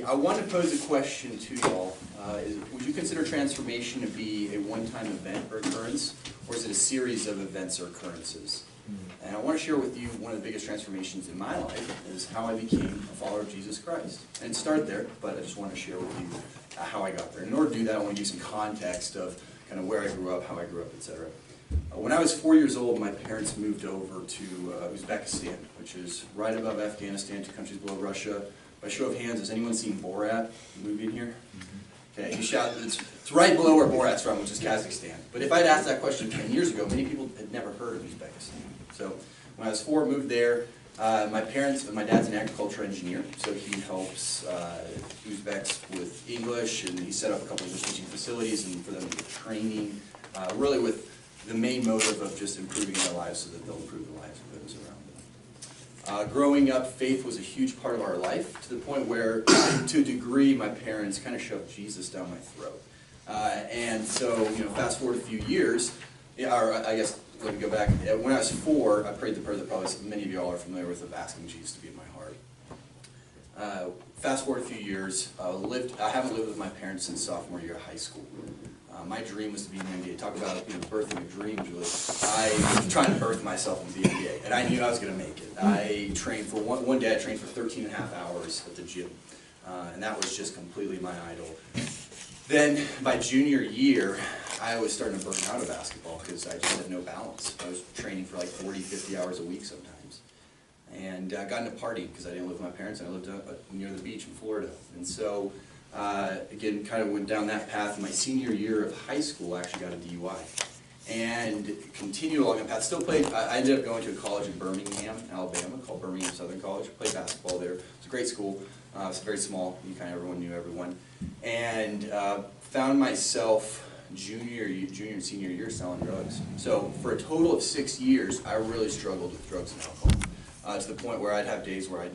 I want to pose a question to y'all. Would you consider transformation to be a one-time event or occurrence, or is it a series of events or occurrences? And I want to share with you one of the biggest transformations in my life is how I became a follower of Jesus Christ. And it started there, but I just want to share with you how I got there. In order to do that, I want to give some context of kind of where I grew up, how I grew up, etc. When I was 4 years old, my parents moved over to Uzbekistan, which is right above Afghanistan, 2 countries below Russia. By show of hands, has anyone seen Borat, the movie in here? Okay, you shout, it's right below where Borat's from, which is Kazakhstan. But if I'd asked that question 10 years ago, many people had never heard of Uzbekistan. So when I was 4, moved there. My dad's an agriculture engineer, so he helps Uzbeks with English, and he set up a couple of English teaching facilities and for them to get training, really with the main motive of just improving their lives so that they'll improve the lives of those around them. Growing up, faith was a huge part of our life, to the point where, to a degree, my parents kind of shoved Jesus down my throat. And so, fast forward a few years, or I guess, let me go back. When I was 4, I prayed the prayer that probably many of y'all are familiar with, of asking Jesus to be in my heart. Fast forward a few years, I haven't lived with my parents since sophomore year of high school. My dream was to be in the NBA. Talk about birthing a dream, Julie. I was trying to birth myself into the NBA, and I knew I was going to make it. I trained for one day. I trained for 13 and a half hours at the gym, and that was just completely my idol. Then, by junior year, I was starting to burn out of basketball because I just had no balance. I was training for like 40, 50 hours a week sometimes. And I got into partying because I didn't live with my parents, and I lived near the beach in Florida. And so, again, kind of went down that path. My senior year of high school, I actually got a DUI. And continued along that path. Still played, I ended up going to a college in Birmingham, Alabama, called Birmingham Southern College. Played basketball there. It was a great school. It was very small. Everyone knew everyone. And found myself junior and senior year selling drugs. So for a total of 6 years, I really struggled with drugs and alcohol. To the point where I'd have days where I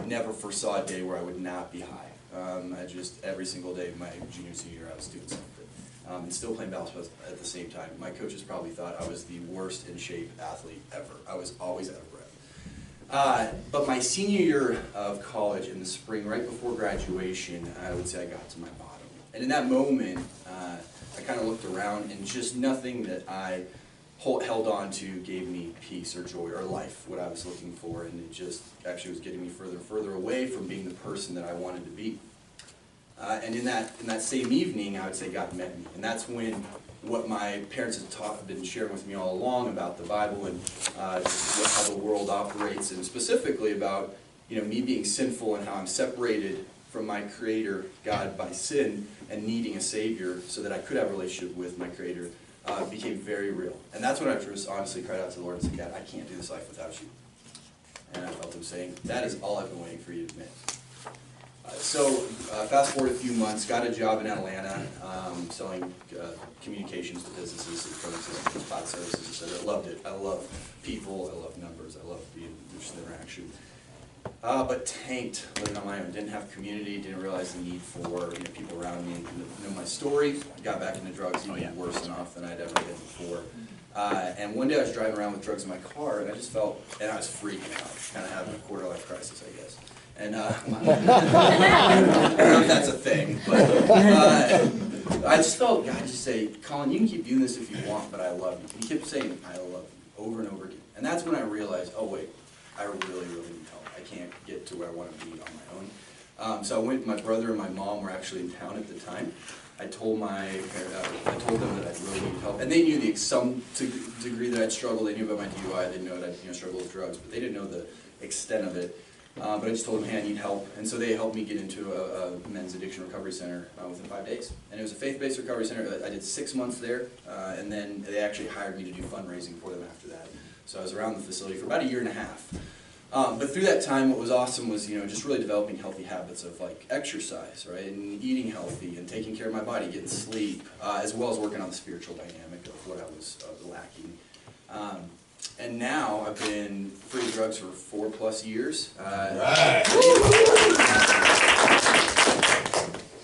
never foresaw a day where I would not be high. Every single day of my junior and senior year, I was doing something. And still playing basketball at the same time. My coaches probably thought I was the worst in shape athlete ever. I was always out of breath. But my senior year of college in the spring, right before graduation, I would say I got to my bottom. And in that moment, I kind of looked around, and just nothing that I held on to gave me peace or joy or life, what I was looking for, and it just actually was getting me further and further away from being the person that I wanted to be. And in that same evening, I would say God met me, and that's when what my parents had been sharing with me all along about the Bible and how the world operates, and specifically about me being sinful and how I'm separated from my Creator, God, by sin, and needing a Savior so that I could have a relationship with my Creator, became very real. And that's when I just honestly cried out to the Lord and said, God, I can't do this life without you. And I felt Him saying, that is all I've been waiting for you to admit. Fast forward a few months, got a job in Atlanta, selling communications to businesses, phone systems, cloud services, etc. I loved it. I love people, I love numbers, I love being just interaction. But tanked living on my own. Didn't have community, didn't realize the need for people around me. And know my story, got back into drugs even worse than off than I'd ever been before. And one day I was driving around with drugs in my car, and I just felt, and I was freaking out, kind of having a quarter-life crisis, I guess. And I don't know if that's a thing, but I just felt God just say, Colin, you can keep doing this if you want, but I love you. And He kept saying, I love you, over and over again. And that's when I realized, oh wait, I really, really need help. I can't get to where I want to be on my own. So I went, my brother and my mom were actually in town at the time. I told them that I really needed help. And they knew some degree that I'd struggled. They knew about my DUI. They knew that I'd struggled with drugs, but they didn't know the extent of it. But I just told them, hey, I need help. And so they helped me get into a men's addiction recovery center within 5 days. And it was a faith-based recovery center. I did 6 months there, and then they actually hired me to do fundraising for them after that. So I was around the facility for about 1.5 years. But through that time, what was awesome was, just really developing healthy habits of like exercise, right, and eating healthy and taking care of my body, getting sleep, as well as working on the spiritual dynamic of what I was lacking. And now I've been free of drugs for 4+ years. Right.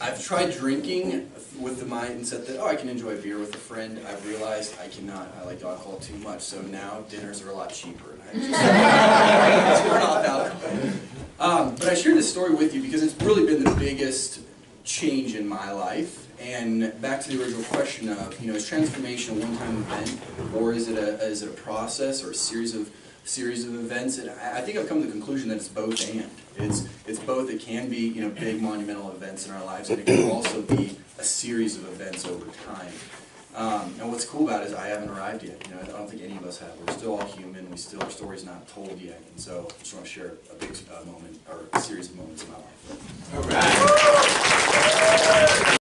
I've tried drinking with the mindset that, I can enjoy a beer with a friend. I've realized I cannot. I like alcohol too much. So now dinners are a lot cheaper. And I just turn off But I share this story with you because it's really been the biggest change in my life. And back to the original question of, is transformation a one-time event, or is it a process or a series of events? And I think I've come to the conclusion that it's both and. It's both. It can be big monumental events in our lives, and it can also be a series of events over time. And what's cool about it is I haven't arrived yet. I don't think any of us have. We're still all human. Our story's not told yet. And so I just want to share a big moment or a series of moments in my life. All right.